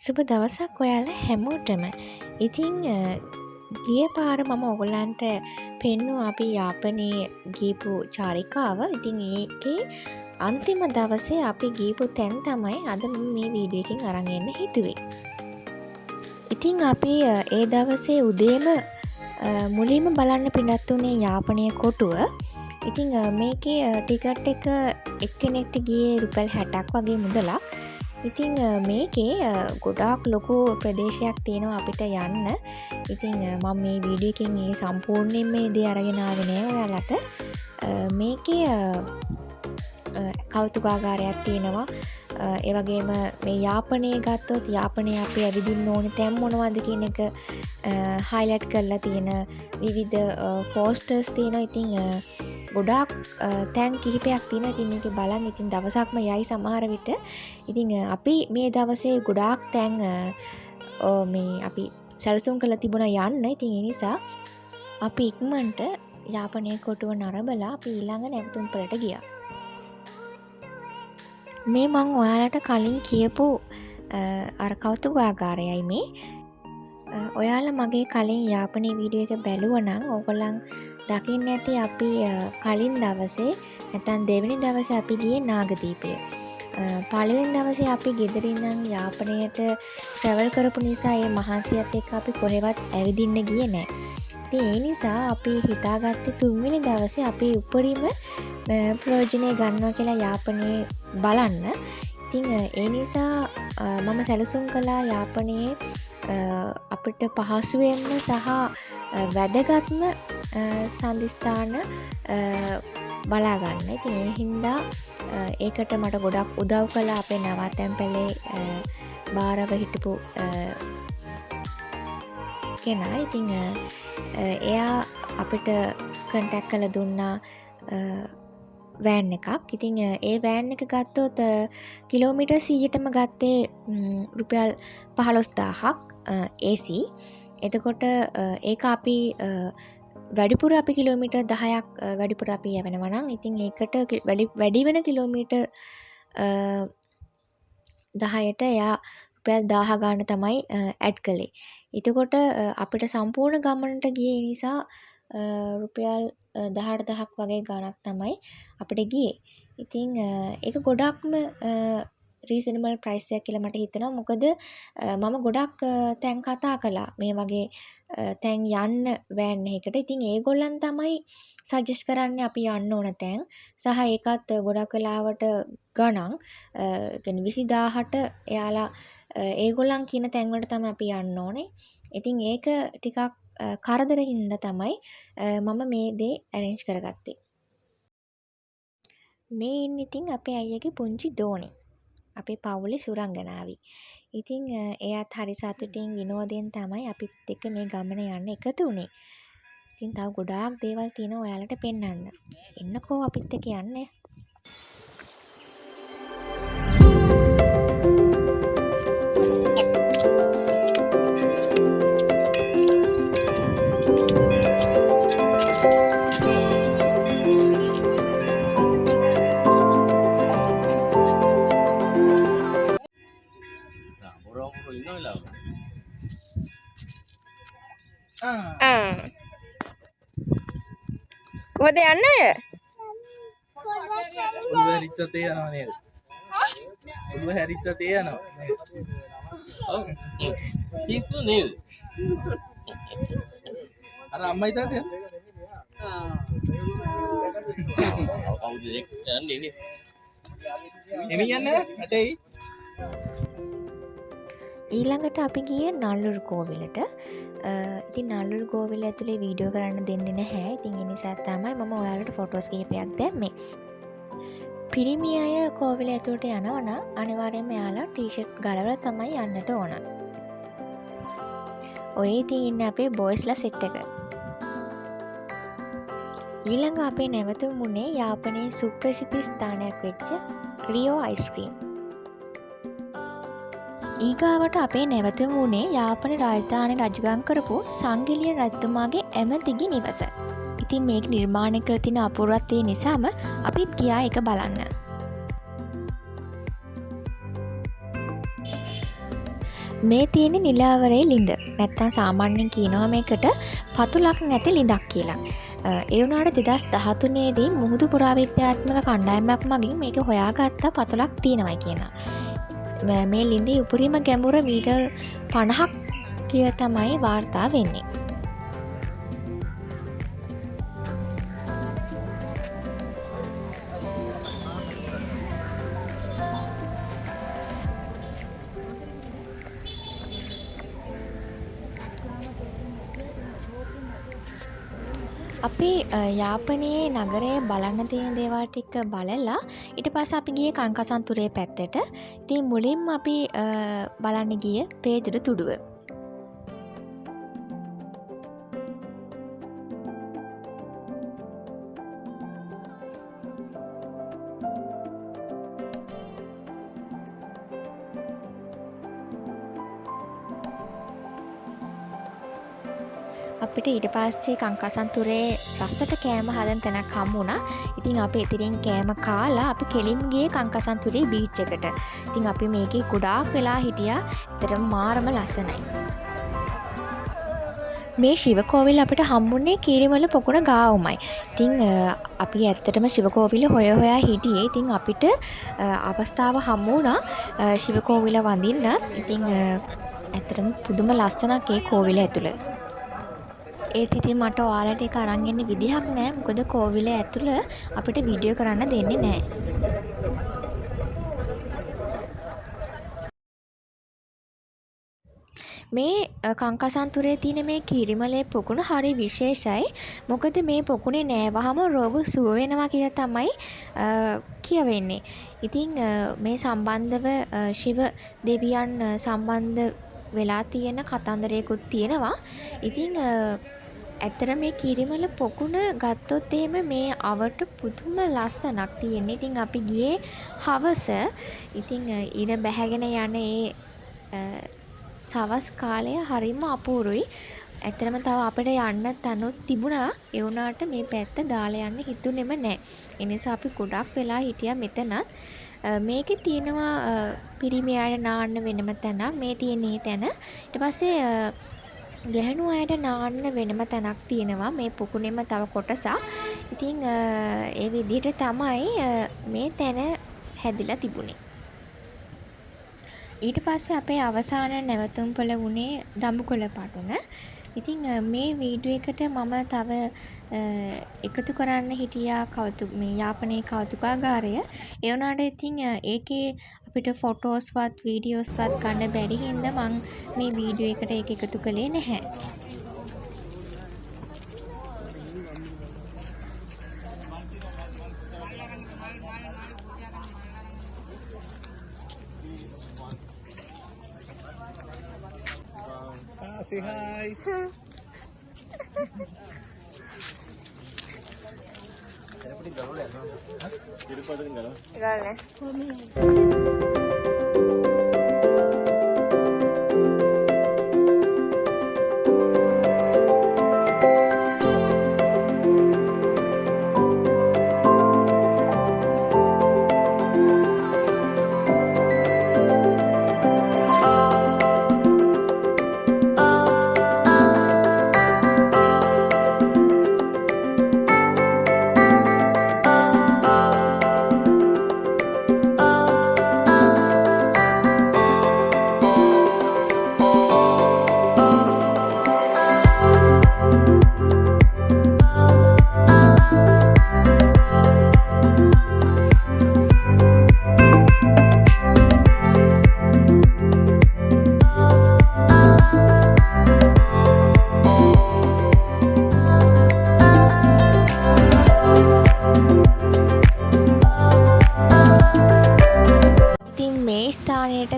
සුබ දවසක් ඔයාලා හැමෝටම. ඉතින් ගිය පාර මම ඔයගොල්ලන්ට පෙන්නුවා අපි යාපනයේ ගිහපු චාරිකාව. ඉතින් ඒකේ අන්තිම දවසේ අපි ගිහපු තැන් තමයි අද මම මේ වීඩියෝ එකෙන් අරන් එන්න හිතුවේ. ඉතින් අපි ඒ දවසේ උදේම මුලින්ම බලන්න පිටත් වුණේ යාපනයේ කොටුව. ඉතින් මේකේ ටිකට් එක එක්කෙනෙක්ට ගියේ රුපියල් 60ක් වගේ මුදලක්. ඉතින් මේකේ ගොඩාක් ලොකු ප්‍රදේශයක් තියෙනවා අපිට යන්න. ඉතින් මම මේ වීඩියෝ එකෙන් මේ සම්පූර්ණයෙන් මේ දේ අරගෙන ආවේ නෑ ඔයාලට. මේකේ කෞතුකාගාරයක් තියෙනවා. ඒ වගේම මේ යාපනයේ ගත්තොත් යාපනයේ අපි ඇවිදින්න ඕනේ තැන් මොනවද කියන එක හයිලයිට් කරලා තියෙන විවිධ පෝස්ටර්ස් තියෙනවා. ඉතින් ගොඩාක් තැන් කිහිපයක් තියෙනවා. ඉතින් මේක බලන්න ඉතින් දවසක්ම යයි සමහර විට. ඉතින් අපි මේ දවසේ ගොඩාක් තැන් මේ අපි සැලසුම් කරලා තිබුණා යන්න. ඉතින් ඒ නිසා අපි ඉක්මනට යාපනයේ කොටුව නරඹලා අපි ඊළඟ නැවතුම් වලට ගියා. මේ මං ඔයාලට කලින් කියපු අර කෞතුකාගාරයයි මේ. ඔයාලා මගේ කලින් යාපනයේ වීඩියෝ එක බැලුවා නම් ඕගොල්ලන් දකින්න ඇති අපි කලින් දවසේ නැත්නම් දෙවෙනි දවසේ අපි ගියේ නාගදීපය. පළවෙනි දවසේ අපි ගෙදර ඉඳන් යාපනයට ට්‍රැවල් කරපු නිසා ඒ මහන්සියත් එක්ක අපි කොහෙවත් ඇවිදින්න ගියේ නැහැ. ඉතින් ඒ නිසා අපි හිතාගත්තේ තුන්වෙනි දවසේ අපි උඩරිම ප්‍රයෝජනය ගන්නවා කියලා යාපනයේ බලන්න. ඉතින් ඒ නිසා මම සැලසුම් කළා යාපනයේ අපිට පහසුවෙන්ම සහ වැදගත්ම සන්ධිස්ථාන බලා ගන්න. ඉතින් ඒ හින්දා ඒකට මට ගොඩක් උදව් කළා අපේ නවාතැන් පැලේ බාරව හිටපු කෙනා. ඉතින් එයා අපිට කන්ටැක්ට් කරලා දුන්නා වෑන් එකක්. ඉතින් ඒ වෑන් එක ගත්තොත් කිලෝමීටර් 100ටම ගත්තේ රුපියල් 15000ක් AC. එතකොට ඒක අපි වැඩිපුර අපි කිලෝමීටර් 10ක් වැඩිපුර අපි යවනවා නම් ඉතින් ඒකට වැඩි වෙන කිලෝමීටර් 10ට එයා රුපියල් 1000 ගන්න තමයි ඇඩ් කළේ. එතකොට අපිට සම්පූර්ණ ගමනට ගියේ නිසා රුපියල් 18000ක් වගේ ගණක් තමයි අපිට ගියේ. ඉතින් ඒක ගොඩක්ම රීසනබල් ප්‍රයිස් එකක් කියලා මට හිතෙනවා. මොකද මම ගොඩක් තැන් කතා කළා මේ වගේ තැන් යන්න වෑන් එකකට. ඉතින් ඒගොල්ලන් තමයි සජෙස්ට් කරන්නේ අපි යන්න ඕන තැන්. සහ ඒකත් ගොඩක් වෙලාවට ගණන් කියන්නේ 20000ට එයාලා ඒගොල්ලන් කියන තැන් වලට තමයි අපි යන්න ඕනේ. ඉතින් ඒක ටිකක් කරදර හින්දා තමයි මම මේ දේ ඇරේන්ජ් කරගත්තේ. මේ ඉන්නේ ඉතින් අපේ අයියගේ පුංචි දෝණි. අපේ පවුලේ සුරංගනාවි. ඉතින් එයාත් හරි සතුටින් විනෝදයෙන් තමයි අපිත් එක්ක මේ ගමන යන්න එකතු වුණේ. ඉතින් තව ගොඩාක් දේවල් තියෙනවා ඔයාලට පෙන්වන්න. එන්නකෝ අපිත් එක්ක යන්න. කොහෙද යන්නේ? ඔළුව හැරිච්ච තේ යනවා නේද? ඔළුව හැරිච්ච තේ යනවා. ඔව්. පිස්සු නේද? අර අම්මයි තාත්තේ යන්නේ? කවුද යන්නේ නේ? එමියන්නේ ඇටයි. ඊළඟට අපි ගියේ නල්ලුරු කෝවිලට. ඉතින් නල්ලුරු කෝවිල ඇතුලේ වීඩියෝ කරන්න දෙන්නේ නැහැ. ඉතින් ඒ නිසා තමයි මම ඔයාලට ෆොටෝස් කිහිපයක් දැම්මේ. පිරිමි අය කෝවිල ඇතුලට යනවා නම් අනිවාර්යයෙන්ම එයාලා ටී-ෂර්ට් ගලවලා තමයි යන්නට ඕන. ඔය ඉතින් ඉන්නේ අපේ බොයිස්ලා සෙට් එක. ඊළඟ අපේ නැවතුම් වුණේ යාපනයේ සුප්‍රසිද්ධ ස්ථානයක් වෙච්ච රියෝ අයිස්ක්‍රීම්. ඊගාවට අපේ නැවතුම් වුණේ යාපන රාජධානයේ රජගම් කරපු සංගිලිය රජතුමාගේ ඇමතිගේ නිවස. ඉතින් මේක නිර්මාණය කර තියෙන අපූර්වත්වය නිසාම අපිත් ගියා ඒක බලන්න. මේ තියෙන නිලාවරේ ලිඳ. නැත්තම් සාමාන්‍යයෙන් කියනවා මේකට පතුලක් නැති ලිඳක් කියලා. ඒ වුණාට 2013 දී මුහුදු පුරාවිද්‍යාත්මක කණ්ඩායමක් මගින් මේක හොයාගත්ත පතුලක් තියෙනවා කියනවා. මේ ලිඳේ උපරිම ගැඹුර මීටර් 50ක් කිය තමයි වාර්තා වෙන්නේ. අපි යාපනයේ නගරයේ බලන්න තියෙන දේවල් ටික බලලා ඊට පස්සේ අපි ගියේ කංකසන්තුරේ පැත්තට. ඉතින් මුලින්ම අපි බලන්න ගියේ පේදුරු තුඩුව. අපිට ඊට පස්සේ කංකසන්තුරේ රසට කෑම හදන තැනක් හම්බ වුණා. ඉතින් අපි එතනින් කෑම කාලා අපි කෙලින්ම ගියේ කංකසන්තුරේ බීච් එකට. ඉතින් අපි මේකේ ගොඩාක් වෙලා හිටියා. ඇත්තටම මාරම ලස්සනයි. මේ ශිව කෝවිල අපිට හම්බුනේ කීරිමල පොකුණ ගාවමයි. ඉතින් අපි ඇත්තටම ශිව කෝවිල හොයා හිටියේ. ඉතින් අපිට අවස්ථාව හම්බ වුණා ශිව කෝවිල වඳින්න. ඉතින් ඇත්තටම පුදුම ලස්සනක් ඒ කෝවිල ඇතුළේ. ඒත් ඉතින් මට ඔයාලට ඒක අරන් එන්න විදිහක් නැහැ. මොකද කෝවිල ඇතුළ අපිට වීඩියෝ කරන්න දෙන්නේ නැහැ. මේ කංකසන්තුරේ තියෙන මේ කීරිමලේ පොකුණ හරි විශේෂයි. මොකද මේ පොකුණේ නෑවහම රෝග සුව වෙනවා කියලා තමයි කියවෙන්නේ. ඉතින් මේ සම්බන්ධව ශිව දෙවියන් සම්බන්ධ වෙලා තියෙන කතන්දරයකුත් තියෙනවා. ඉතින් ඇත්තට මේ කීරිමල පොකුණ ගත්තොත් එහෙම මේ අවට පුදුම ලස්සනක් තියෙන්නේ. ඉතින් අපි ගියේ හවස. ඉතින් ඊට බැහැගෙන යන ඒ සවස් කාලය හරිම අපූරුයි. ඇත්තටම තව අපිට යන්න තැනුත් තිබුණා. ඒ වුණාට මේ පැත්ත දාලා යන්න හිතුනේම නැහැ. ඒ නිසා අපි ගොඩක් වෙලා හිටියා මෙතනත්. මේකේ තියෙනවා පිරිමි අයට නාන්න වෙනම තැනක්. මේ තියෙන තැන. ඊට පස්සේ ගැහණු අයට නාන්න වෙනම තැනක් තියෙනවා. මේ පොකුණෙම තව කොටසක්. ඉතින් ඒ විදිහට තමයි මේ තැන හැදිලා තිබුණේ. ඊට පස්සේ අපේ අවසාන නැවතුම්පොළ වුණේ දඹුකොළ පටුන. ඉතින් මේ වීඩියෝ එකට මම තව එකතු කරන්න හිටියා මේ යාපනයේ කෞතුකාගාරය. ඒ වුණාට ඉතින් ඒකේ අපිට ෆොටෝස්වත් වීඩියෝස්වත් ගන්න බැරි හින්දා මම මේ වීඩියෝ එකට ඒක එකතු කළේ නැහැ. Say hi.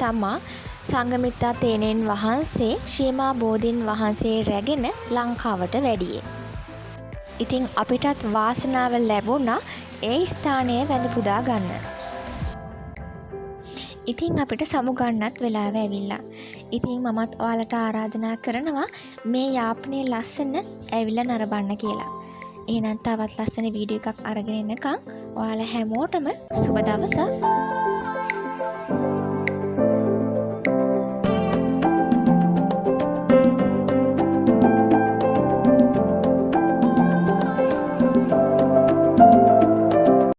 තමා සංඝමිත්තා තේනෙන් වහන්සේ ශ්‍රීමා බෝධීන් වහන්සේ රැගෙන ලංකාවට වැඩියේ. ඉතින් අපිටත් වාසනාව ලැබුණා ඒ ස්ථානයේ වැඳ පුදා ගන්න. ඉතින් අපිට සමුගන්නත් වෙලාව ඇවිල්ලා. ඉතින් මමත් ඔයාලට ආරාධනා කරනවා මේ යාපනයේ ලස්සන ඇවිල්ලා නරඹන්න කියලා. එහෙනම් තවත් ලස්සන වීඩියෝ එකක් අරගෙන එනකම් ඔයාලා හැමෝටම සුබ දවසක්.